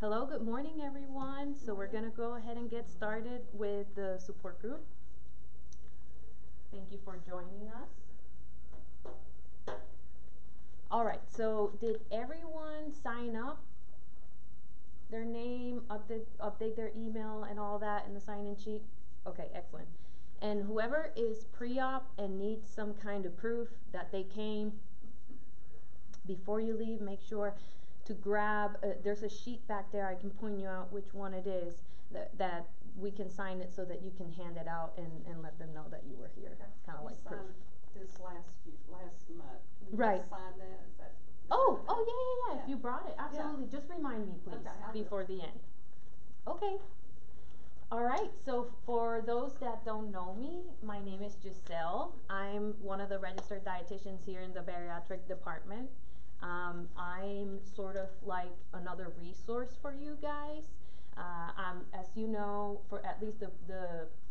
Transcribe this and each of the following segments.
Hello, good morning, everyone. So we're going to go ahead and get started with the support group. Thank you for joining us. All right, so did everyone sign up? Their name, update their email and all that in the sign-in sheet? Okay, excellent. And whoever is pre-op and needs some kind of proof that they came, before you leave, make sure to grab, there's a sheet back there, I can point you out which one it is, that we can sign it so that you can hand it out and let them know that you were here. Okay. It's kind of like proof. This last month. Can you right. just sign that? Is that Yeah. If you brought it, absolutely. Yeah. Just remind me, please, before the end. Okay. All right, so for those that don't know me, my name is Giselle. I'm one of the registered dietitians here in the bariatric department. I'm sort of like another resource for you guys. As you know, for at least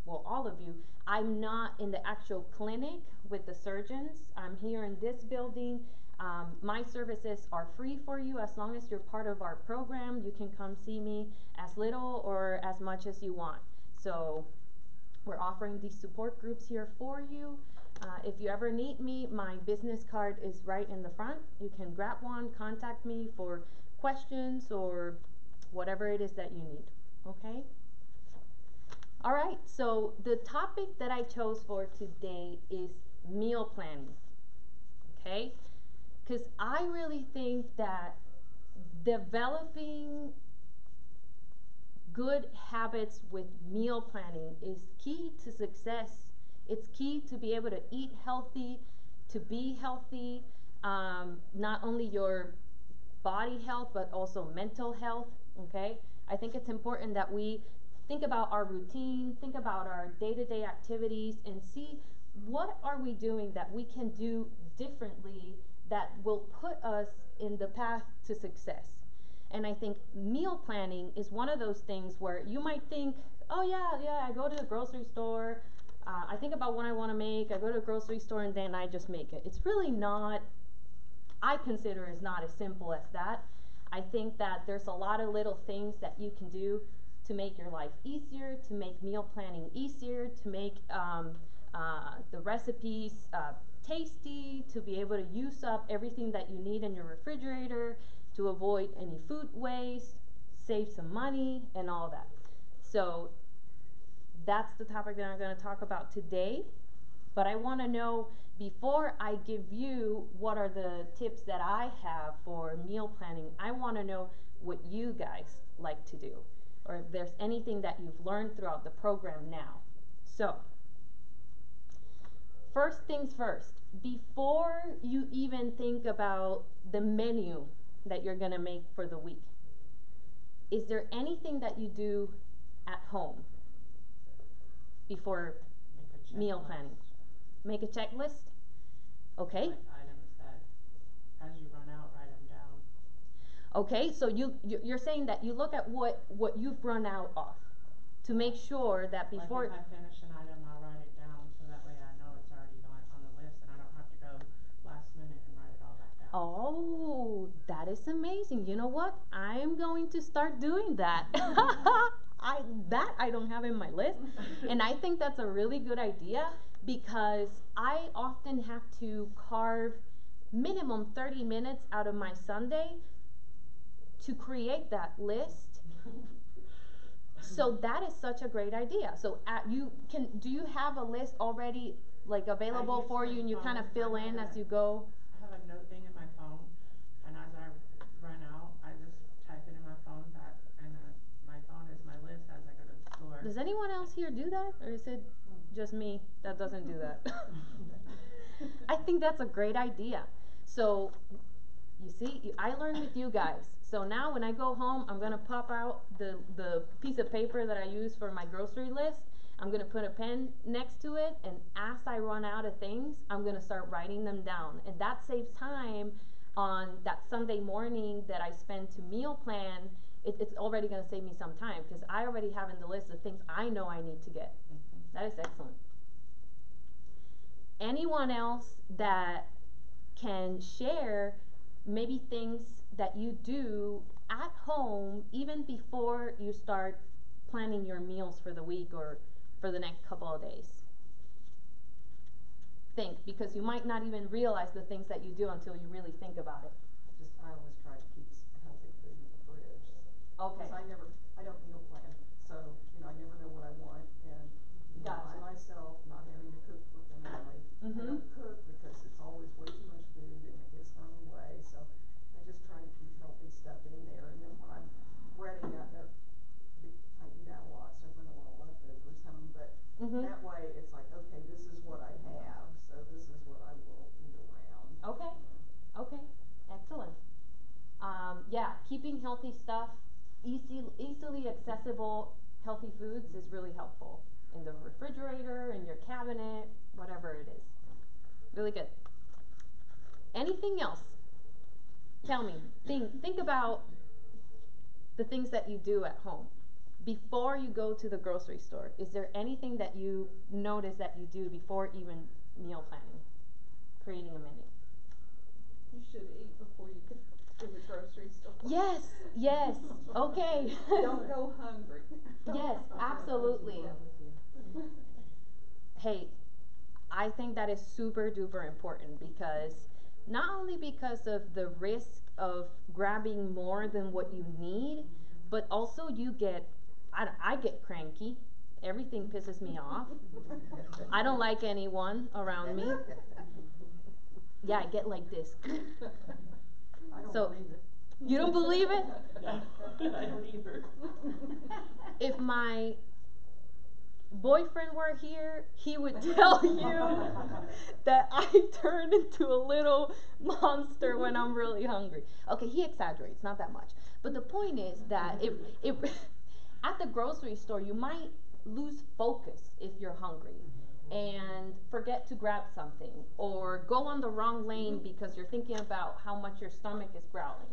all of you, I'm not in the actual clinic with the surgeons. I'm here in this building. My services are free for you as long as you're part of our program. You can come see me as little or as much as you want. So we're offering these support groups here for you. If you ever need me, my business card is right in the front. You can grab one, contact me for questions or whatever it is that you need, okay? All right, so the topic that I chose for today is meal planning, okay? Because I really think that developing good habits with meal planning is key to success. It's key to be able to eat healthy, to be healthy, not only your body health, but also mental health, okay? I think it's important that we think about our routine, think about our day-to-day activities, and see what are we doing that we can do differently that will put us in the path to success. And I think meal planning is one of those things where you might think, oh yeah, I go to the grocery store, I think about what I want to make, I go to the grocery store and then I just make it. It's really not, I consider it's not as simple as that. I think that there's a lot of little things that you can do to make your life easier, to make meal planning easier, to make the recipes tasty, to be able to use up everything that you need in your refrigerator, to avoid any food waste, save some money, and all that. So that's the topic that I'm going to talk about today. But I want to know, before I give you what are the tips that I have for meal planning, I want to know what you guys like to do, or if there's anything that you've learned throughout the program now. So, first things first, before you even think about the menu that you're going to make for the week, is there anything that you do at home before meal planning? Make a checklist? Okay. Like items that, as you run out, write them down. Okay, so you're saying that you look at what you've run out of to make sure that before. Like if I finish an item, I'll write it down so that way I know it's already on the list and I don't have to go last minute and write it all back down. Oh, that is amazing. You know what? I'm going to start doing that. I don't have in my list. And I think that's a really good idea because I often have to carve minimum 30 minutes out of my Sunday to create that list. So that is such a great idea. So do you have a list already like available for you and you kind of fill in as you go? I have a note thing in my phone, and as I run out, I just type it in my phone and my phone is my list as I go to the store. Does anyone else here do that, or is it just me that doesn't do that? I think that's a great idea. So you see, I learned with you guys. So now when I go home, I'm going to pop out the piece of paper that I use for my grocery list. I'm going to put a pen next to it, and as I run out of things, I'm going to start writing them down. And that saves time on that Sunday morning that I spend to meal plan. It's already going to save me some time because I already have in the list of things I know I need to get. That is excellent. Anyone else that can share maybe things that you do at home even before you start planning your meals for the week or for the next couple of days? Think, because you might not even realize the things that you do until you really think about it. I always try to keep healthy food in the fridge. Okay. Because I don't meal plan, so, I never know what I want, and, Gotcha. by myself, not having to cook for family. I don't cook because it's always way too much food and it gets thrown away, so I just try to keep healthy stuff in there, and then when I'm ready, I eat out a lot, so I bring a lot of leftovers home, but that way it's like, okay, this is what I have, so this is what I will eat around. Okay. Okay. Excellent. Yeah, keeping healthy stuff, easily accessible healthy foods is really helpful in the refrigerator, in your cabinet, whatever it is. Really good. Anything else? Tell me. Think about the things that you do at home before you go to the grocery store. Is there anything that you notice that you do before even meal planning, creating a menu? You should eat before you go to the grocery store. Yes, okay. Don't go hungry. Yes, absolutely. Hey, I think that is super duper important, because not only because of the risk of grabbing more than what you need, but also I get cranky. Everything pisses me off. I don't like anyone around me. Yeah, I get like this. I don't believe it. You don't believe it? No, I don't either. If my boyfriend were here, he would tell you that I turn into a little monster when I'm really hungry. Okay, he exaggerates, not that much. But the point is that it at the grocery store, you might lose focus if you're hungry and forget to grab something, or go on the wrong lane because you're thinking about how much your stomach is growling.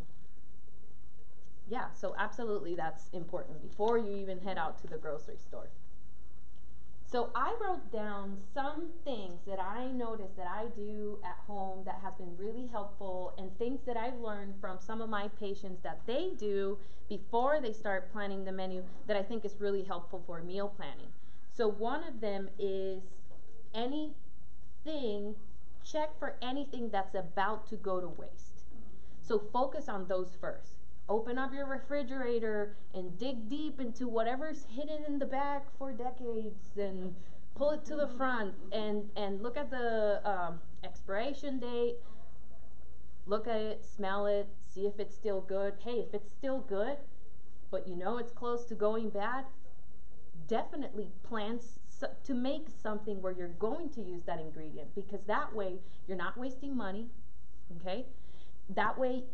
Yeah, so absolutely that's important before you even head out to the grocery store. So I wrote down some things that I noticed that I do at home that has been really helpful, and things that I've learned from some of my patients that they do before they start planning the menu that I think is really helpful for meal planning. So one of them is check for anything that's about to go to waste. So focus on those first. Open up your refrigerator and dig deep into whatever's hidden in the back for decades, and pull it to the front, and look at the expiration date. Look at it, smell it, see if it's still good. Hey, if it's still good, but you know it's close to going bad, definitely plan to make something where you're going to use that ingredient, because that way you're not wasting money, okay? That way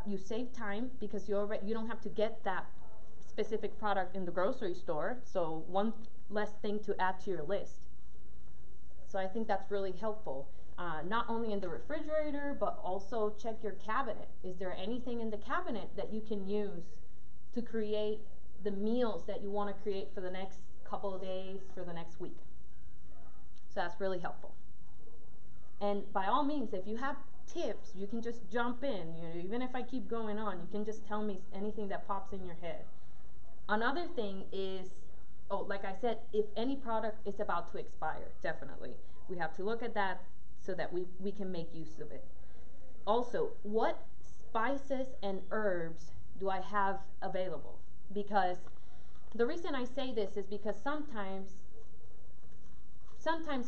you save time, because you don't have to get that specific product in the grocery store, so one less thing to add to your list. So I think that's really helpful, not only in the refrigerator, but also check your cabinet. Is there anything in the cabinet that you can use to create the meals that you want to create for the next couple of days, for the next week? So that's really helpful. And by all means, if you have tips, you can just jump in. Even if I keep going on, you can just tell me anything that pops in your head. Another thing is, like I said, if any product is about to expire, definitely we have to look at that so that we can make use of it. Also, what spices and herbs do I have available? Because the reason I say this is because sometimes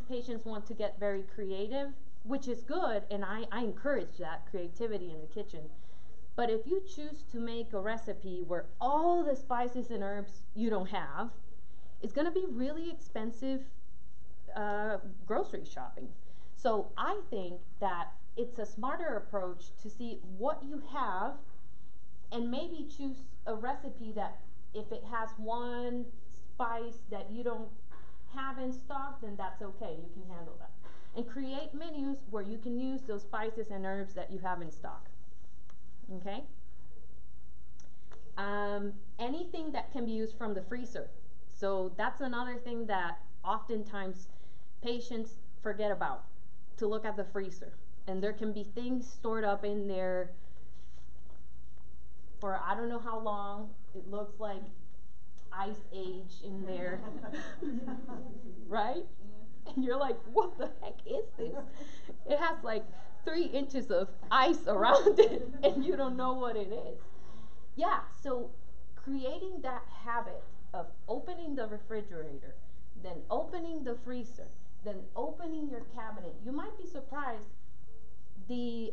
patients want to get very creative, which is good, and I encourage that creativity in the kitchen. But if you choose to make a recipe where all the spices and herbs you don't have, it's going to be really expensive grocery shopping. So I think that it's a smarter approach to see what you have, and maybe choose a recipe that if it has one spice that you don't have in stock, then that's okay, you can handle that. And create menus where you can use those spices and herbs that you have in stock. Okay? Anything that can be used from the freezer. So that's another thing that oftentimes patients forget about, to look at the freezer. And there can be things stored up in there for I don't know how long. It looks like ice age in there, right? And you're like, what the heck is this? It has like 3 inches of ice around it, and you don't know what it is. Yeah, so creating that habit of opening the refrigerator, then opening the freezer, then opening your cabinet, you might be surprised the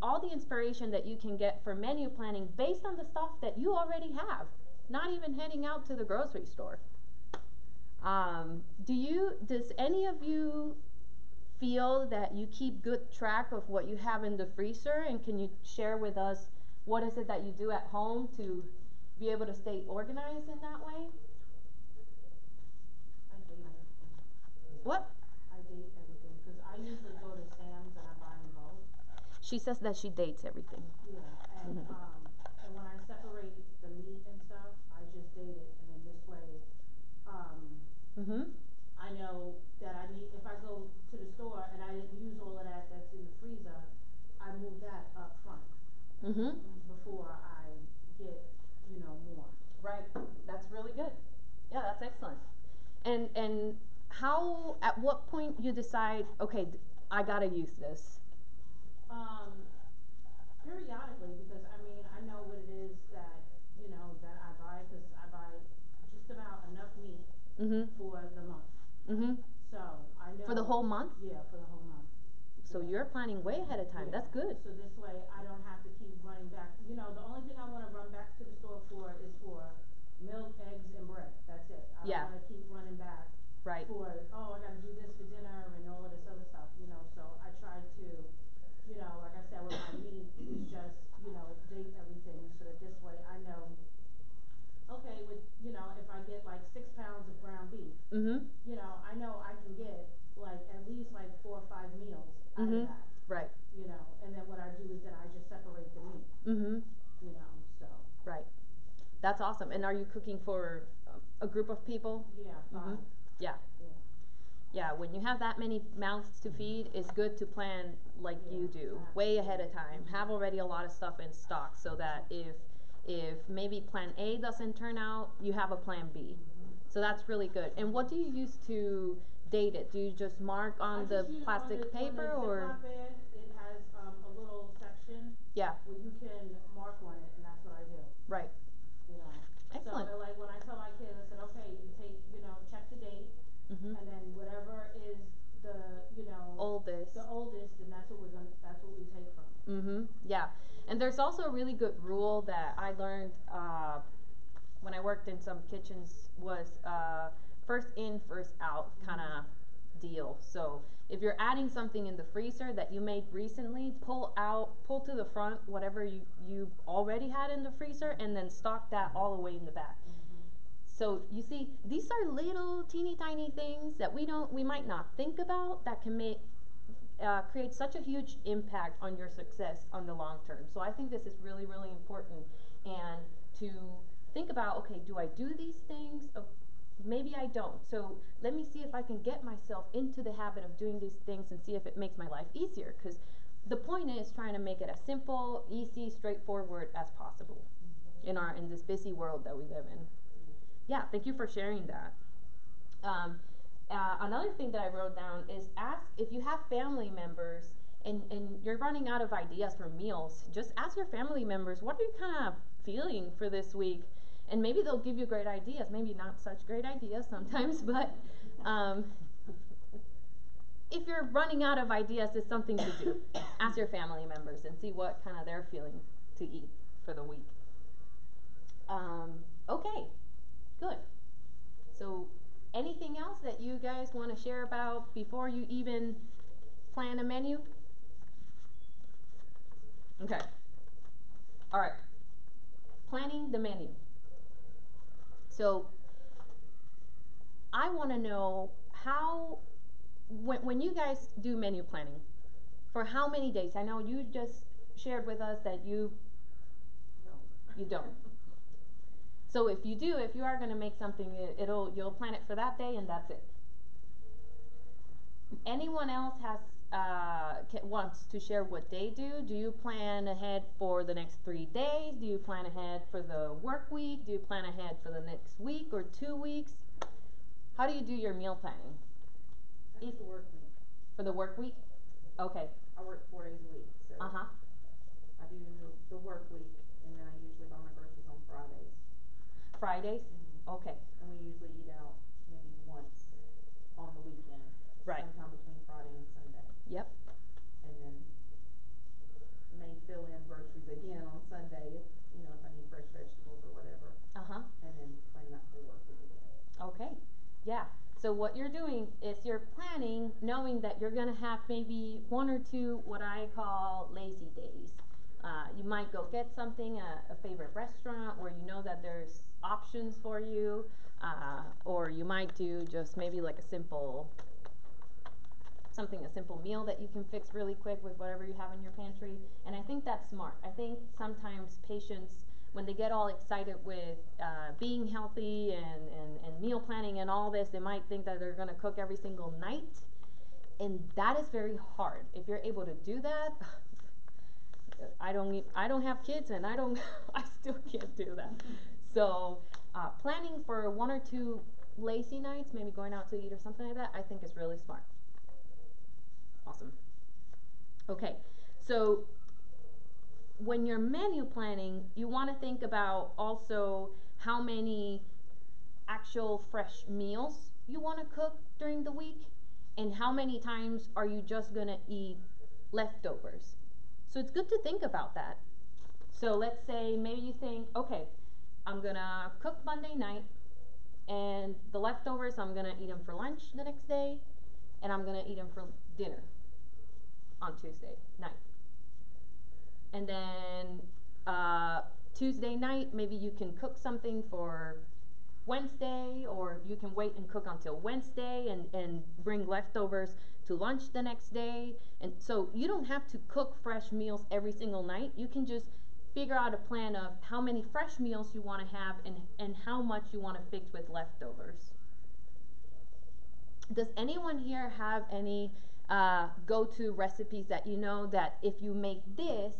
all the inspiration that you can get for menu planning based on the stuff that you already have, not even heading out to the grocery store. Does any of you feel that you keep good track of what you have in the freezer, and can you share with us what is it that you do at home to be able to stay organized in that way? I date everything. What? I date everything, cause I usually go to Sam's and I buy them both. She says that she dates everything. Yeah, and, Mhm. and when I separate the meat and stuff, I just date it, and then this way, Mhm. I know that I need, if I go to the store and I didn't use all of that that's in the freezer, I move that up front Mhm. before I get, more. Right. That's really good. Yeah, that's excellent. And how at what point you decide, okay, I got to use this. Um, Periodically, because I mean, I know what it is that, that I buy, cause I buy just about enough meat Mhm. for the month. Mhm. So I know. For the whole month? Yeah, for the whole month. So Yeah. you're planning way ahead of time. Yeah. That's good. So this way I don't have to keep running back. The only thing I wanna run back to the store for is for milk, eggs, and bread. That's it. I Yeah. don't wanna keep running back Right. for, I gotta do this for dinner and all of this other stuff, so I try to, like I said, with my meat, is just, date everything so that this way I know, okay, if I get like 6 pounds of ground beef, Mhm. I know I can get like at least like 4 or 5 meals out of Mhm. that, Right. and then what I do is then I just separate the meat, Mhm. so. Right. That's awesome. And are you cooking for a group of people? Yeah, 5. Yeah. Yeah. Yeah, when you have that many mouths to feed, it's good to plan like Yeah, you do, way ahead of time. Have already a lot of stuff in stock so that if maybe plan A doesn't turn out, you have a plan B. So that's really good. And what do you use to date it? Do you just mark on the plastic paper or? On the Ziploc bag, it has a little section Yeah, where you can mark on it, and that's what I do. right. Excellent. So like when I tell my kids, I said, okay, you take, check the date, Mhm. and then whatever is the, Oldest. the oldest, then that's what we take from. Mhm. Yeah. And there's also a really good rule that I learned when I worked in some kitchens was first in, first out kind of deal. So if you're adding something in the freezer that you made recently, pull to the front whatever you already had in the freezer, and then stock that all the way in the back. So you see, these are little teeny tiny things that we might not think about that can create such a huge impact on your success on the long term. So I think this is really, really important. And to think about, okay, do I do these things? Oh, maybe I don't. So let me see if I can get myself into the habit of doing these things and see if it makes my life easier. Because the point is trying to make it as simple, easy, straightforward as possible in this busy world that we live in. Yeah, thank you for sharing that. Another thing that I wrote down is ask if you have family members and you're running out of ideas for meals, just ask your family members, what are you kind of feeling for this week? And maybe they'll give you great ideas, maybe not such great ideas sometimes, but if you're running out of ideas, it's something to do. Ask your family members and see what kind of they're feeling to eat for the week. Okay, good. So, anything else that you guys want to share about before you even plan a menu? Okay. All right. Planning the menu. So, I want to know when you guys do menu planning, for how many days? I know you just shared with us that you don't. So if you are going to make something, you'll plan it for that day and that's it. Anyone else has wants to share what they do. Do you plan ahead for the next 3 days? Do you plan ahead for the work week? Do you plan ahead for the next week or 2 weeks? How do you do your meal planning? I do the work week. For the work week? Okay. I work 4 days a week, so Uh-huh. I do the work week, and then I usually buy my groceries on Fridays. Fridays? Okay. And we usually eat out maybe once on the weekend. Right. Sometime between Friday and Sunday. Yep. And then may fill in groceries again on Sunday if, if I need fresh vegetables or whatever. Uh-huh. And then plan that whole work week again. Okay. Yeah. So what you're doing is you're planning knowing that you're going to have maybe 1 or 2 what I call lazy days. You might go get something at a favorite restaurant where you know that there's options for you, or you might do just maybe like a simple meal that you can fix really quick with whatever you have in your pantry. And I think that's smart. I think sometimes patients, when they get all excited with being healthy and meal planning and all this, they might think that they're going to cook every single night. And that is very hard. If you're able to do that, I don't have kids, and I still can't do that. So planning for 1 or 2 lazy nights, maybe going out to eat or something like that, I think is really smart. Awesome. Okay, so when you're menu planning, you want to think about also how many actual fresh meals you want to cook during the week, and how many times are you just going to eat leftovers. So it's good to think about that. So let's say maybe you think, okay, I'm going to cook Monday night, and the leftovers, I'm going to eat them for lunch the next day, and I'm going to eat them for dinner on Tuesday night. And then Tuesday night, maybe you can cook something for Wednesday, or you can wait and cook until Wednesday and bring leftovers to lunch the next day. And so you don't have to cook fresh meals every single night. You can just figure out a plan of how many fresh meals you want to have and how much you want to fix with leftovers. Does anyone here have any go-to recipes that you know that if you make this,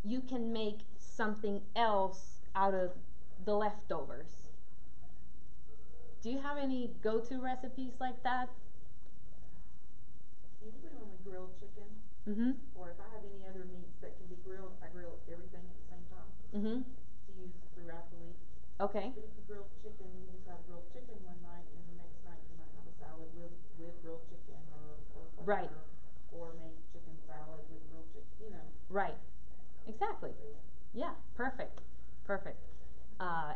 you can make something else out of the leftovers? Do you have any go-to recipes like that? Usually when we grill chicken, or if I have any other meats that can be grilled, I grill everything at the same time to use throughout the week. Okay. But if you grill chicken, you just have grilled chicken one night, and the next night you might have a salad with grilled chicken or whatever. Right. Or make chicken salad with grilled chicken, Right. Exactly. So, yeah. Perfect. Perfect.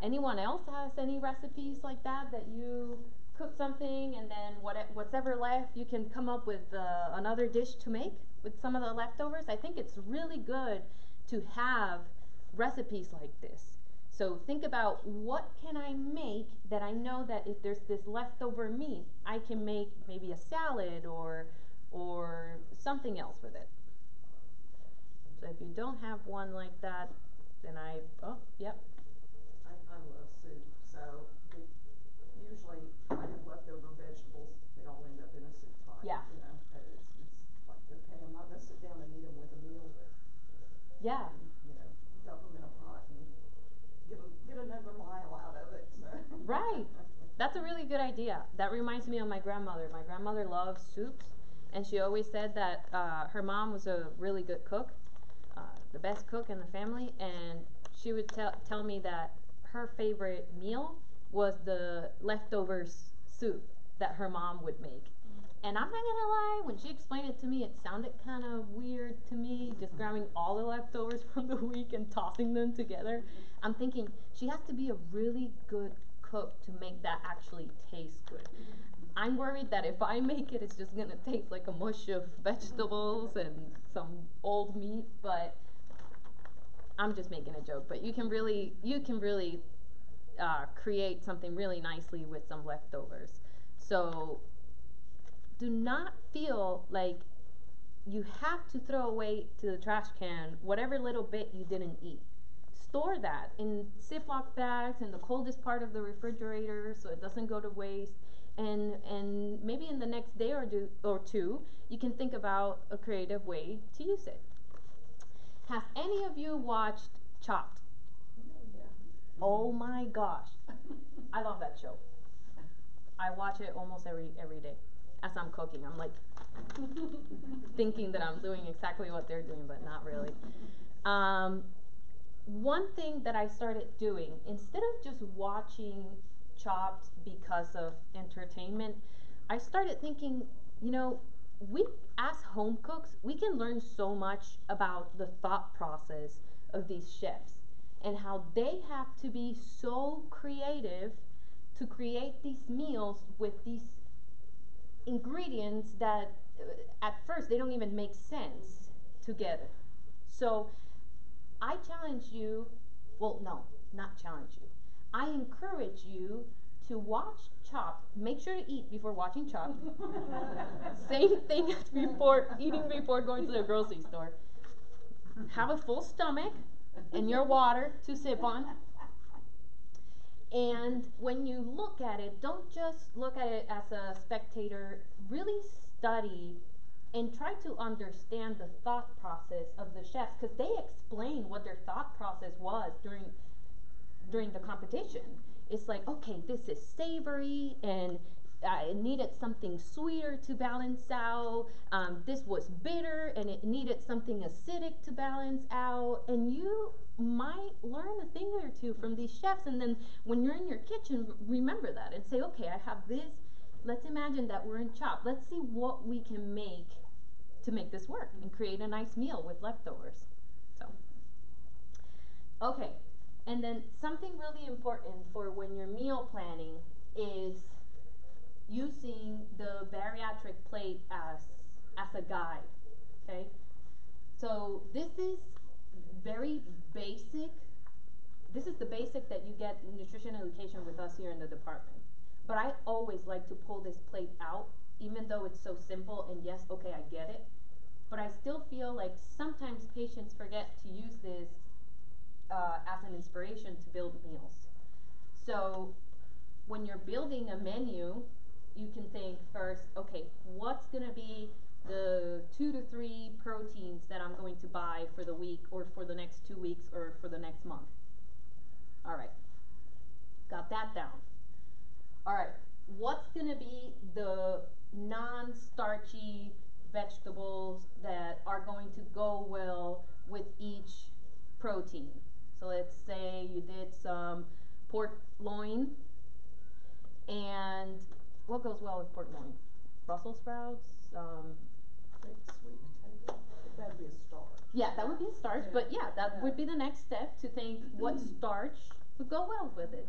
Anyone else has any recipes like that you cook something and then what's ever left you can come up with another dish to make with some of the leftovers? I think it's really good to have recipes like this. So think about, what can I make that I know that if there's this leftover meat, I can make maybe a salad or something else with it. So if you don't have one like that, then yep. I love soup, so usually I have leftover vegetables, they all end up in a soup pot. Yeah. It's like, okay, I'm not gonna sit down and eat them with a meal, but yeah, dump them in a pot and get another mile out of it. So. Right. That's a really good idea. That reminds me of my grandmother. My grandmother loves soups, and she always said that her mom was a really good cook, the best cook in the family, and she would tell me that her favorite meal was the leftovers soup that her mom would make. And I'm not gonna lie, when she explained it to me, it sounded kind of weird to me, just grabbing all the leftovers from the week and tossing them together. I'm thinking, she has to be a really good cook to make that actually taste good. I'm worried that if I make it, it's just gonna taste like a mush of vegetables and some old meat, but I'm just making a joke. But you can really create something really nicely with some leftovers. So do not feel like you have to throw away to the trash can whatever little bit you didn't eat. Store that in Ziploc bags in the coldest part of the refrigerator so it doesn't go to waste. and maybe in the next day or two, you can think about a creative way to use it. Have any of you watched Chopped? Oh my gosh, I love that show. I watch it almost every day as I'm cooking. I'm like thinking that I'm doing exactly what they're doing, but not really. One thing that I started doing, instead of just watching Chopped because of entertainment, I started thinking, you know, we as home cooks, we can learn so much about the thought process of these chefs and how they have to be so creative to create these meals with these ingredients that at first they don't even make sense together. So I challenge you, well, no, not challenge you. I encourage you to watch Chopped. Make sure to eat before watching Chopped. Same thing as before eating before going to the grocery store. Have a full stomach and your water to sip on. And when you look at it, don't just look at it as a spectator. Really study and try to understand the thought process of the chefs, because they explain what their thought process was during the competition. It's like, okay, this is savory and it needed something sweeter to balance out. This was bitter and it needed something acidic to balance out. And you might learn a thing or two from these chefs. And then when you're in your kitchen, remember that and say, okay, I have this. Let's imagine that we're in Chop. Let's see what we can make to make this work and create a nice meal with leftovers. So, okay. And then something really important for when you're meal planning is using the bariatric plate as a guide, okay? So this is very basic. This is the basic that you get in nutrition education with us here in the department. But I always like to pull this plate out, even though it's so simple and yes, okay, I get it. But I still feel like sometimes patients forget to use this as an inspiration to build meals. So when you're building a menu, you can think first, okay, what's gonna be the 2 to 3 proteins that I'm going to buy for the week or for the next 2 weeks or for the next month? All right, got that down. All right, what's gonna be the non-starchy vegetables that are going to go well with each protein? So let's say you did some pork loin, and what goes well with pork loin? Brussels sprouts? Baked sweet potato. That'd be a start. Yeah, that would be a starch, but yeah, that would be the next step to think what starch would go well with it.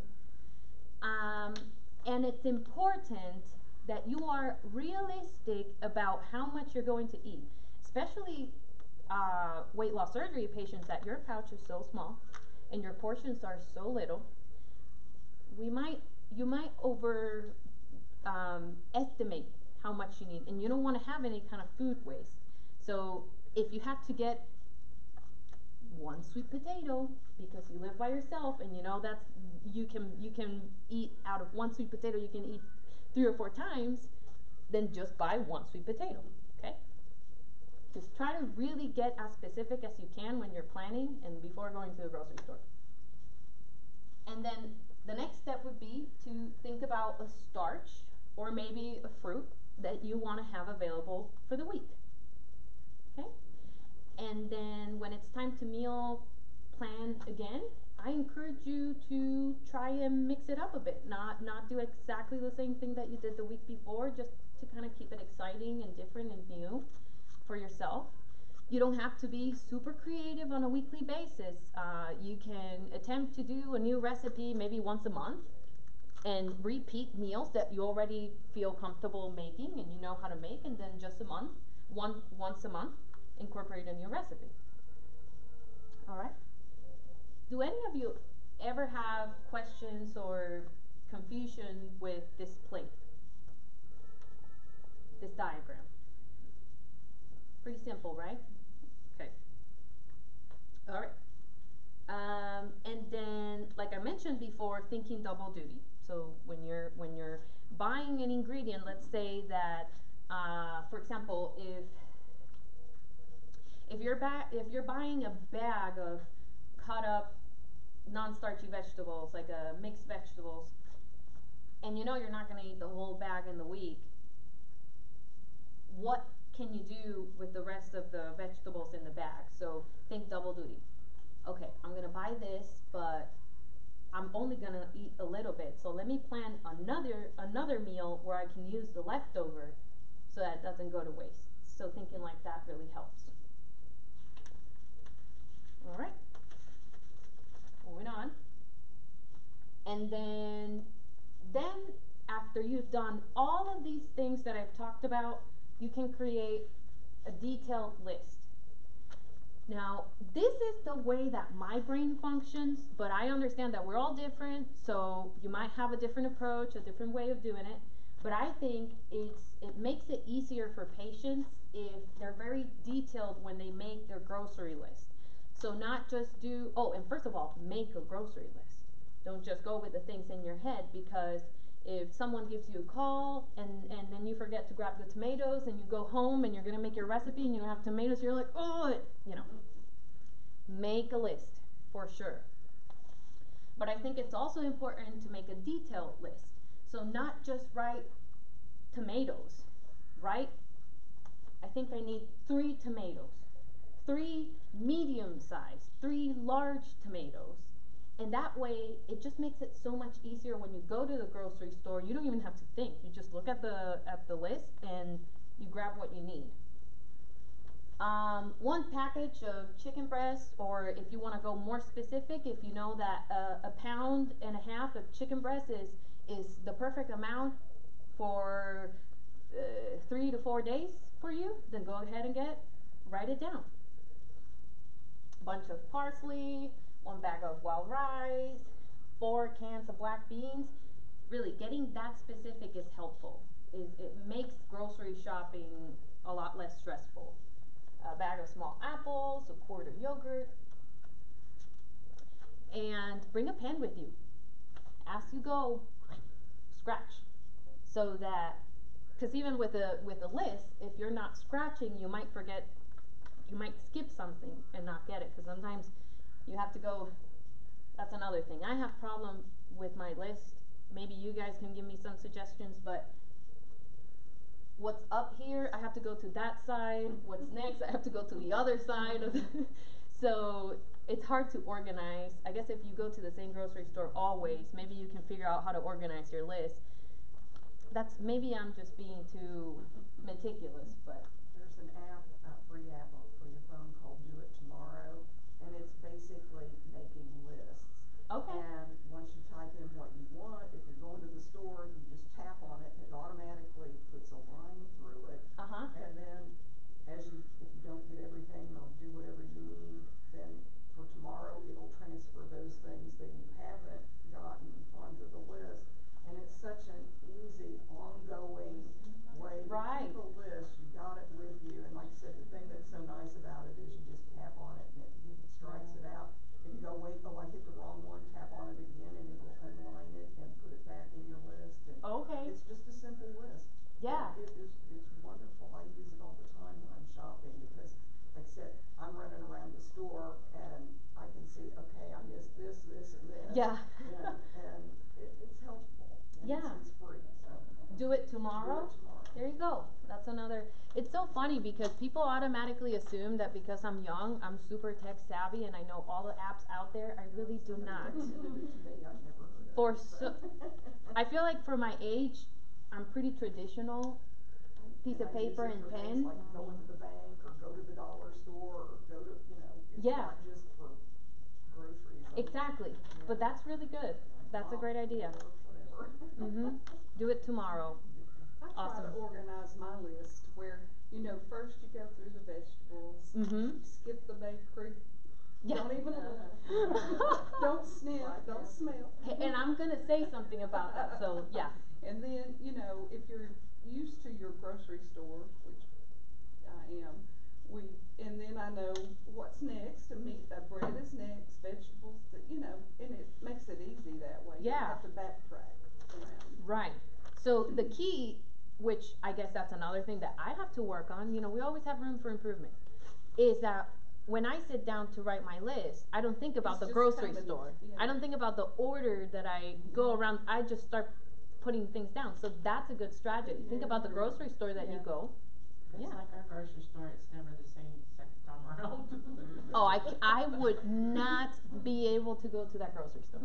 And it's important that you are realistic about how much you're going to eat, especially weight loss surgery patients that your pouch is so small and your portions are so little. You might over estimate how much you need, and you don't want to have any kind of food waste. So if you have to get one sweet potato because you live by yourself and you know that's you can eat out of one sweet potato, you can eat 3 or 4 times, then just buy one sweet potato. Okay, just try to really get as specific as you can when you're planning and before going to the grocery store. And then the next step would be to think about a starch or maybe a fruit that you want to have available for the week. Okay? And then when it's time to meal plan again, I encourage you to try and mix it up a bit. Not do exactly the same thing that you did the week before, just to kind of keep it exciting and different and new for yourself. You don't have to be super creative on a weekly basis. You can attempt to do a new recipe maybe once a month and repeat meals that you already feel comfortable making and you know how to make, and then just once a month, incorporate a new recipe. All right? Do any of you ever have questions or confusion with this plate? This diagram? Pretty simple, right? Okay. All right. And then, like I mentioned before, thinking double duty. So when you're buying an ingredient, let's say that, for example, if you're buying a bag of cut up non-starchy vegetables, like mixed vegetables, and you know you're not going to eat the whole bag in the week, what can you do with the rest of the vegetables in the bag? So think double duty. Okay, I'm gonna buy this, but I'm only gonna eat a little bit. So let me plan another meal where I can use the leftover so that it doesn't go to waste. So thinking like that really helps. All right, moving on. And then after you've done all of these things that I've talked about, you can create a detailed list. Now, this is the way that my brain functions, but I understand that we're all different, so you might have a different approach, a different way of doing it. But I think it makes it easier for patients if they're very detailed when they make their grocery list. So not just and first of all, make a grocery list. Don't just go with the things in your head, because if someone gives you a call and then you forget to grab the tomatoes and you go home and you're going to make your recipe and you don't have tomatoes, you're like, make a list for sure. But I think it's also important to make a detailed list. So not just write tomatoes, right? I think I need 3 tomatoes, 3 medium sized, 3 large tomatoes. And that way, it just makes it so much easier when you go to the grocery store. You don't even have to think. You just look at the list and you grab what you need. 1 package of chicken breast, or if you want to go more specific, if you know that a pound and a half of chicken breast is the perfect amount for 3 to 4 days for you, then go ahead and write it down. Bunch of parsley, 1 bag of wild rice, 4 cans of black beans. Really, getting that specific is helpful. It makes grocery shopping a lot less stressful. A bag of small apples, a quart of yogurt, and bring a pen with you. As you go, scratch. So that, because even with a list, if you're not scratching, you might skip something and not get it, because sometimes you have to go. That's another thing. I have problem with my list. Maybe you guys can give me some suggestions, but what's up here, I have to go to that side. What's next, I have to go to the other side of so it's hard to organize. I guess if you go to the same grocery store always, maybe you can figure out how to organize your list. Maybe I'm just being too meticulous, but there's an app, a free app for your phone called Do It Tomorrow, and it's basically making lists. Okay. And once you type in what you want, if you're going to the store, you just tap on it, and it automatically puts a line through it. And then if you don't get everything or do whatever you need, then for tomorrow it'll transfer those things that you haven't gotten onto the list. And it's such an easy, ongoing way to keep a list. You got it with you, and like I said, the thing that's so nice about it is you just tap on it and it strikes it out. If you go, wait, I hit the wrong one, tap on it again and it'll unline it and put it back in your list. And it's just a simple list. Yeah. It's wonderful. I use it all the time when I'm shopping, because like I said, I'm running around the store and I can see, okay, I missed this, and this. Yeah. And it's helpful. And it's free. So Do it tomorrow. There you go. That's another. It's so funny because people automatically assume that because I'm young, I'm super tech savvy and I know all the apps out there. I really do not. I feel like for my age, I'm pretty traditional. Piece of paper and pen. Like go into the bank or go to the dollar store or go to, it's not just for groceries. Exactly. But that's really good. That's a great idea. Do it tomorrow. I try to organize my list where, first you go through the vegetables, skip the bakery. Yeah. Don't even look. Don't sniff, don't smell. And I'm going to say something about that, so yeah. And then, if you're used to your grocery store, which I am, and then I know what's next, and meat, bread is next, vegetables, and it makes it easy that way. You don't Yeah. have to backtrack around. Right. So the key, which I guess that's another thing that I have to work on, we always have room for improvement, is that when I sit down to write my list, I don't think about It's the just grocery coming, store. yeah. I don't think about the order that I go around. I just start putting things down. So that's a good strategy. Think about the grocery store that you go. It's Yeah. like our grocery store, it's never the same second time around. Oh, I would not be able to go to that grocery store.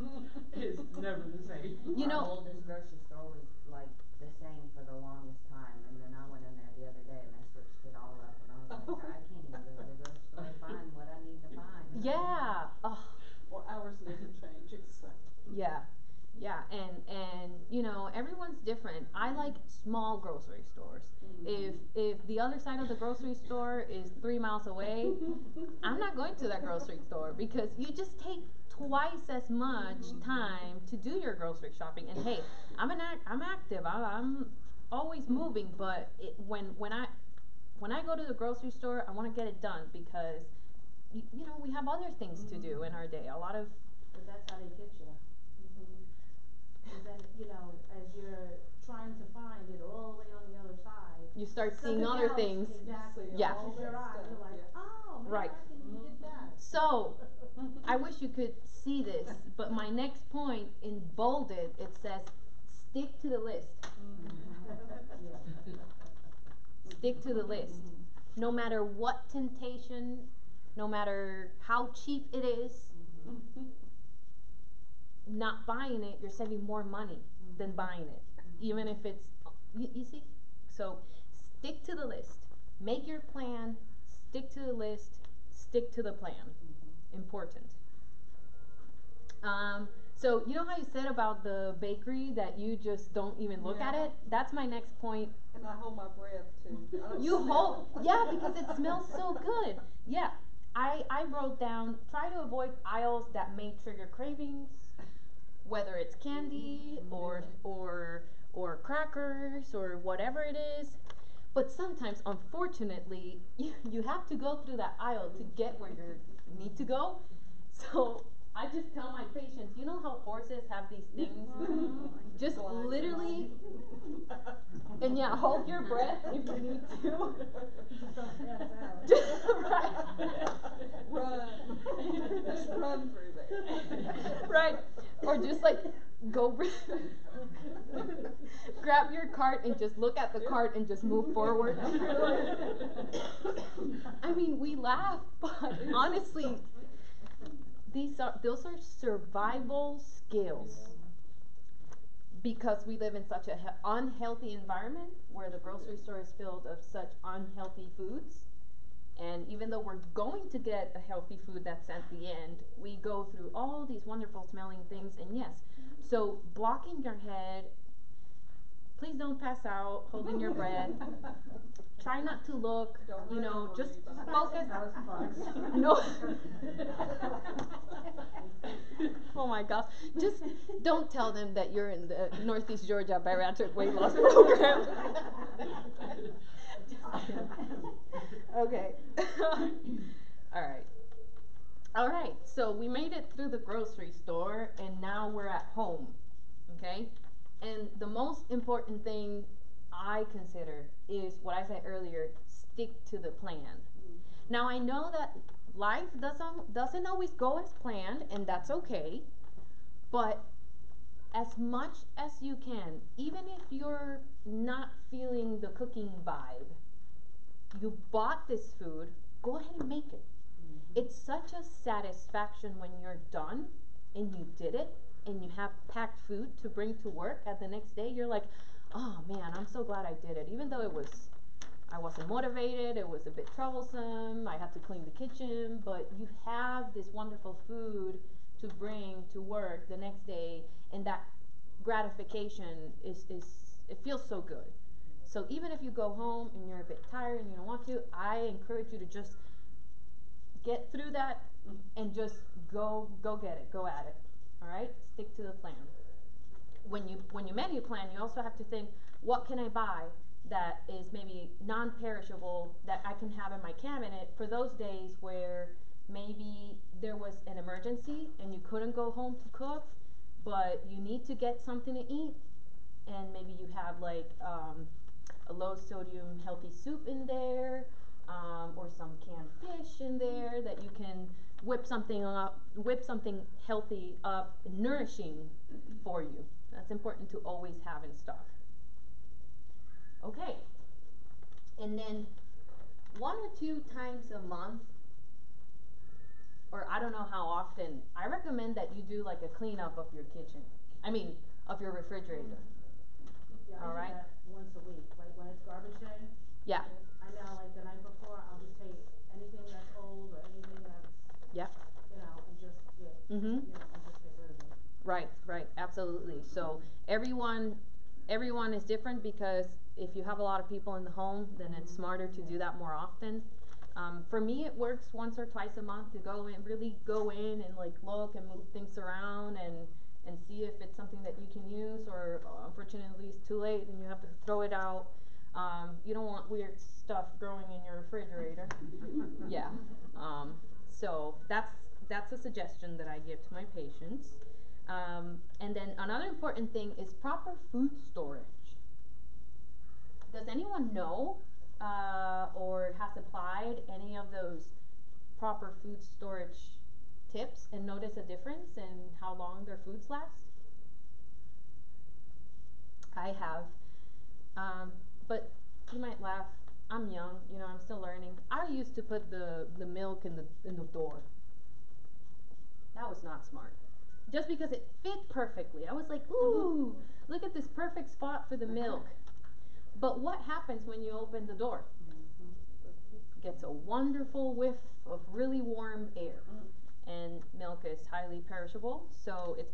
It's never the same. Our oldest grocery store was like the same for the longest time, and then I went in there the other day and they switched it all up, and I was like, I can't even go to the grocery store and find what I need to find. Yeah. Oh. Well, ours never change. It's Yeah. Yeah, and everyone's different. I like small grocery stores. If the other side of the grocery store is 3 miles away, I'm not going to that grocery store because you just take twice as much time to do your grocery shopping. And hey, I'm active. I'm always moving, but when I go to the grocery store, I want to get it done because we have other things to do in our day. A lot of But that's how they get you. Because then, as you're trying to find it all the way on the other side, you start seeing something other else, things. Exactly. Yeah. Catches your eye. You're like, oh, maybe Right. I can get that. So, I wish you could see this, but my next point in bolded, it says, stick to the list. Stick to the list. No matter what temptation, no matter how cheap it is, not buying it, you're saving more money than buying it. Even if it's, you see? So, stick to the list. Make your plan, stick to the list, stick to the plan. Important. So you know how you said about the bakery that you just don't even look at it? That's my next point. And I hold my breath too. I don't You smell hold, yeah, because it smells so good. Yeah, I wrote down, try to avoid aisles that may trigger cravings, whether it's candy or crackers or whatever it is. But sometimes, unfortunately, you have to go through that aisle to get where you need to go. So I just tell my patients, you know how horses have these things? Just literally, and yeah, hold your breath if you need to. Just right. Run. Just run through there. Right. Or just like go grab your cart and just look at the cart and just move forward. I mean, we laugh, but honestly, those are survival skills because we live in such an unhealthy environment where the grocery store is filled of such unhealthy foods. And even though we're going to get a healthy food that's at the end, we go through all these wonderful smelling things. And yes, so blocking your head, please don't pass out holding your breath. Try not to look, just focus. No. Oh my gosh. Just don't tell them that you're in the Northeast Georgia Bariatric Weight Loss Program. Okay. All right. So we made it through the grocery store and now we're at home. Okay? And the most important thing I consider is what I said earlier, stick to the plan. Now I know that life doesn't always go as planned, and that's okay. But as much as you can, even if you're not feeling the cooking vibe, you bought this food, go ahead and make it. It's such a satisfaction when you're done and you did it and you have packed food to bring to work at the next day. You're like, oh man, I'm so glad I did it. Even though I wasn't motivated, it was a bit troublesome, I had to clean the kitchen, but you have this wonderful food to bring to work the next day, and that gratification is it feels so good. So even if you go home and you're a bit tired and you don't want to, I encourage you to just get through that and just go get it, go at it. All right, stick to the plan. When you menu plan, you also have to think, what can I buy that is maybe non-perishable that I can have in my cabinet for those days where maybe there was an emergency and you couldn't go home to cook, but you need to get something to eat, and maybe you have like a low sodium healthy soup in there, or some canned fish in there that you can whip something healthy up, nourishing for you. That's important to always have in stock. Okay, and then 1 or 2 times a month, or I don't know how often, I recommend that you do like a cleanup of your kitchen. I mean, of your refrigerator. Yeah, All I right. do that once a week, like when it's garbage day. Yeah. I know, like the night before, I'll just take anything that's old or anything that's, Yeah. you know, and just get, Mhm. you know, and just get rid of it. Right, right, absolutely. So everyone is different, because if you have a lot of people in the home, then it's smarter to do that more often. For me, it works once or twice a month to really go in and like look and move things around and see if it's something that you can use, or unfortunately it's too late and you have to throw it out. You don't want weird stuff growing in your refrigerator. Yeah. So that's a suggestion that I give to my patients. And then another important thing is proper food storage. Does anyone know or has applied any of those proper food storage tips and notice a difference in how long their foods last? I have. But you might laugh. I'm young, I'm still learning. I used to put the milk in the door. That was not smart. Just because it fit perfectly. I was like, ooh, look at this perfect spot for the milk. But what happens when you open the door? Gets a wonderful whiff of really warm air. And milk is highly perishable, so it's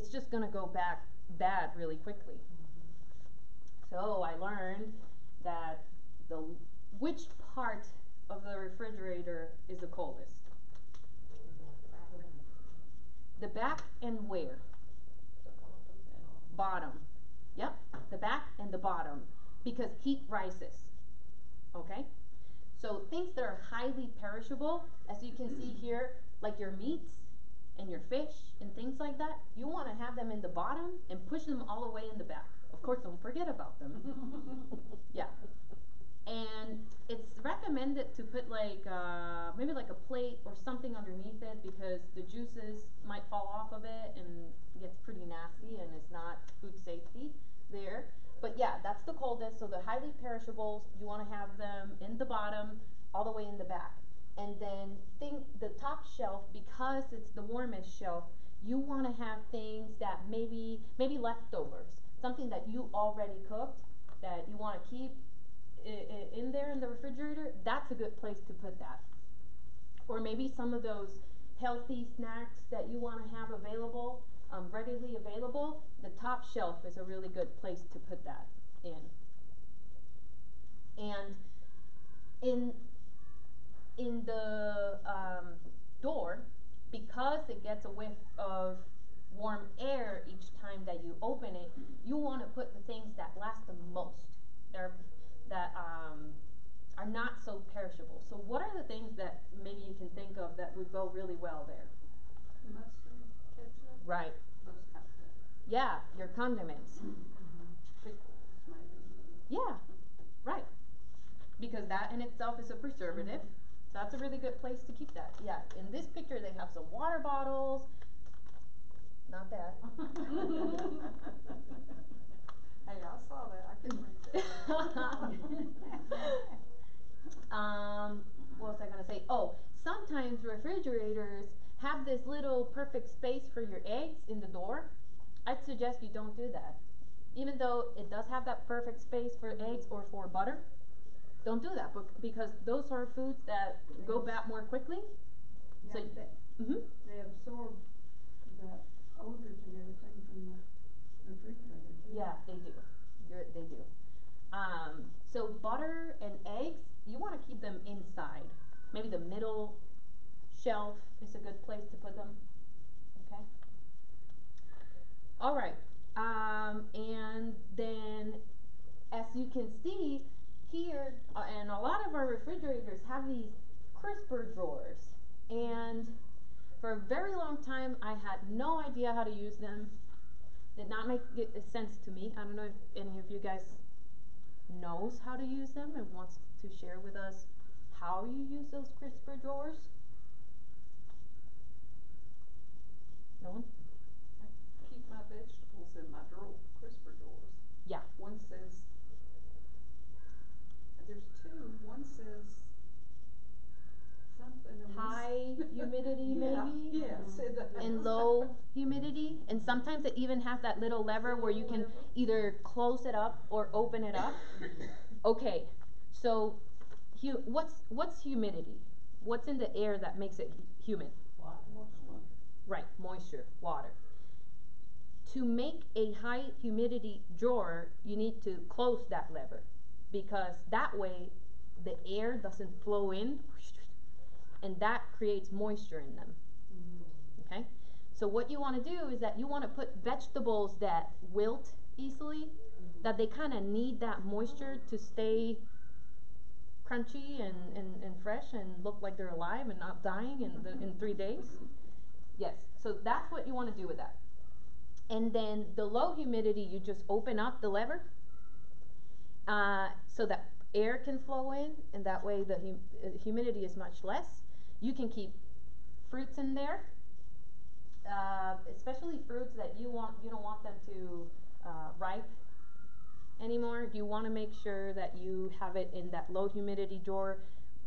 just gonna go back bad really quickly. So I learned that which part of the refrigerator is the coldest? The back and where? Bottom. Yep, the back and the bottom, because heat rises. Okay? So things that are highly perishable, as you can see here, like your meats and your fish and things like that, you want to have them in the bottom and push them all the way in the back. Of course, don't forget about them. Yeah. And it's recommended to put like maybe like a plate or something underneath it, because the juices might fall off of it and it gets pretty nasty and it's not food safety there. But yeah, that's the coldest. So the highly perishables, you want to have them in the bottom, all the way in the back. And then the top shelf, because it's the warmest shelf, you want to have things that maybe leftovers, something that you already cooked that you want to keep in there in the refrigerator. That's a good place to put that. Or maybe some of those healthy snacks that you want to have available, readily available. The top shelf is a really good place to put that in. And in the door, because it gets a whiff of warm air each time that you open it, you want to put the things that last the most. That are not so perishable. So what are the things that maybe you can think of that would go really well there? Mustard, ketchup. Right. Those kind of things. Yeah, your condiments. Pickles, maybe. Yeah, right. Because that in itself is a preservative. So that's a really good place to keep that. Yeah, in this picture they have some water bottles. Not that. Hey, I saw that. I can read that. What was I gonna say? Oh, sometimes refrigerators have this little perfect space for your eggs in the door. I'd suggest you don't do that. Even though it does have that perfect space for eggs or for butter, don't do that, because those are foods that go bad more quickly. Yeah, So, they absorb the odors and everything from the refrigerator. yeah, they do. They do. So butter and eggs, you want to keep them inside. Maybe the middle shelf is a good place to put them. Okay. All right. And then you can see here, and a lot of our refrigerators have these crisper drawers. And for a very long time, I had no idea how to use them. Did not make sense to me. I don't know if any of you guys knows how to use them and wants to share with us how you use those crisper drawers. No one? Keep my vegetables in my crisper drawers. Yeah. One says, there's two. One says something. And High humidity, maybe? Yes, it does. And low humidity. And sometimes it even has that little lever where you can either close it up or open it up. Okay, so what's humidity? What's in the air that makes it humid? Right, moisture, water. To make a high humidity drawer, you need to close that lever, because that way the air doesn't flow in, and that creates moisture in them. Okay? So what you want to do is that you want to put vegetables that wilt easily, that they kind of need that moisture to stay crunchy and fresh and look like they're alive and not dying in 3 days. Yes, so that's what you want to do with that. And then the low humidity, you just open up the lever so that air can flow in, and that way the humidity is much less. You can keep fruits in there, especially fruits that you don't want them to ripe anymore. You want to make sure that you have it in that low humidity drawer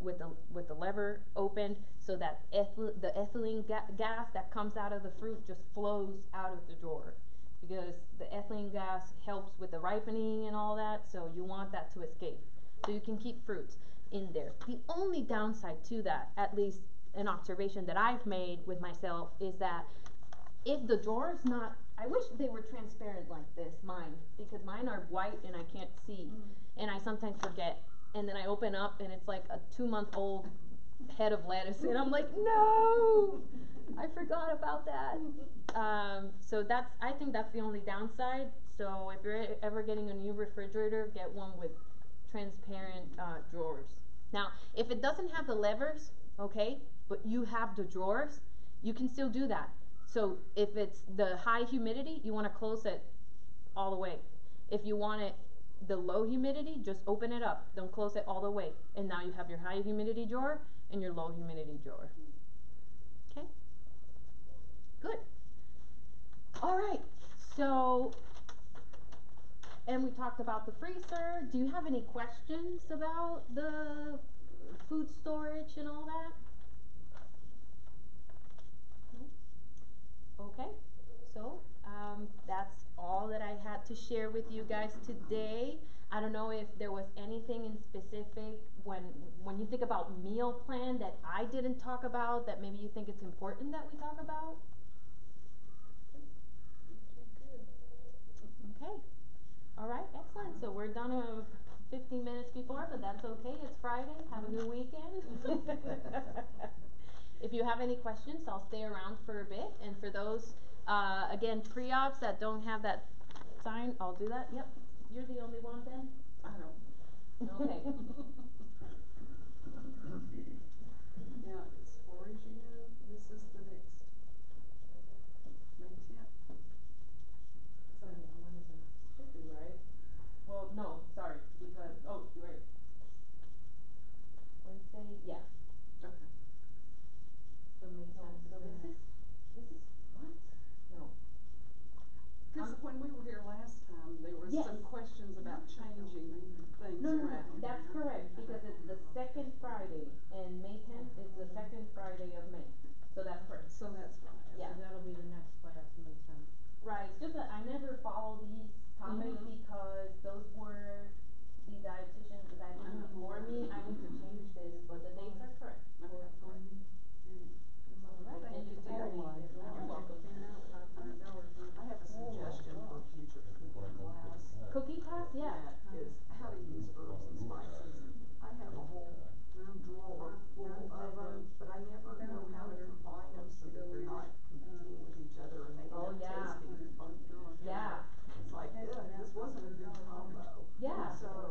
with the lever opened, so that the ethylene gas that comes out of the fruit just flows out of the drawer, because the ethylene gas helps with the ripening and all that, so you want that to escape. So you can keep fruits in there. The only downside to that, at least an observation that I've made with myself, is that if the drawer is not, I wish they were transparent like this, mine, because mine are white and I can't see, and I sometimes forget. And then I open up and it's like a 2-month-old head of lettuce, and I'm like, no, I forgot about that. So I think that's the only downside. So if you're ever getting a new refrigerator, get one with transparent drawers. Now, if it doesn't have the levers, okay, but you have the drawers, you can still do that. So if it's the high humidity, you want to close it all the way. If you want it the low humidity, just open it up. Don't close it all the way. And now you have your high humidity drawer and your low humidity drawer. Okay? Good. All right. So, and we talked about the freezer. Do you have any questions about the food storage and all that? No? Okay. So, that's all that I had to share with you guys today. I don't know if there was anything in specific when you think about meal plan that I didn't talk about that maybe you think it's important that we talk about. Okay. All right, excellent. So we're done 15 minutes before, but that's okay. It's Friday. Have a good weekend. If you have any questions, I'll stay around for a bit. And for those, again, pre-ops that don't have that sign, I'll do that. Yep. You're the only one then? I don't. Okay. Yeah, as far as you know, this is the next May 10th. So yeah, when is the next? Should be, right? Well, no, sorry, because, oh, you're right. Wednesday, yeah. Okay. So May 10th. So this is, what? No. Because when we were here last time, there was Yes. some questions about changing things No, around. that's correct, because it's the second Friday, and May 10th is the second Friday of May. So that's correct. So that's why. Yeah. So that'll be the next class, May 10th. Right, it's just that I never follow these topics because those were the dietitians that I had before me. I need to change this, but the dates are correct. Okay. All right, Thank you, Terry. You're welcome. I have a suggestion for future cooking class. Cooking class, yeah. Is how to use herbs and spices. I have a whole drawer full of them, but I never know how to combine them so that they're not competing with each other and they end Oh, up yeah. tasting funky. Yeah. It's like, this wasn't a good combo. Yeah. So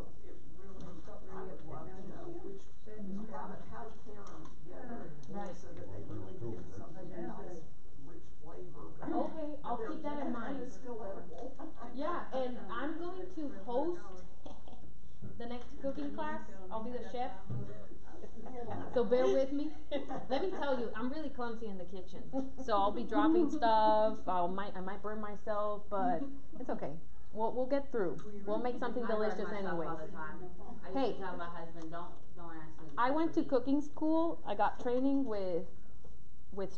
keep that in And mind. it's still edible. Yeah, and I'm going to host the next cooking class. I'll be the chef. So bear with me. Let me tell you, I'm really clumsy in the kitchen. So I'll be dropping stuff. I might burn myself, but it's okay. We'll get through. We'll make something I burn delicious myself anyways. all the time. I Hey. used to tell my husband, don't ask me. I went to cooking school. I got training with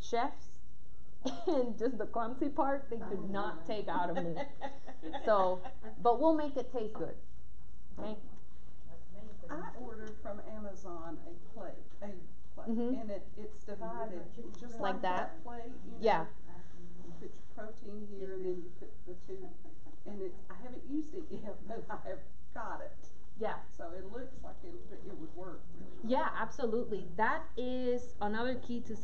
chefs, and just the clumsy part they could not take out of me. So, but we'll make it taste good. Okay. I ordered from Amazon a plate, Mhm. and it's divided just Like like that? that plate, you know. Yeah. You put your protein here, and then you put the two, and I haven't used it yet, but I have got it. Yeah. So it looks like it would work really well. Yeah, absolutely. That is another key to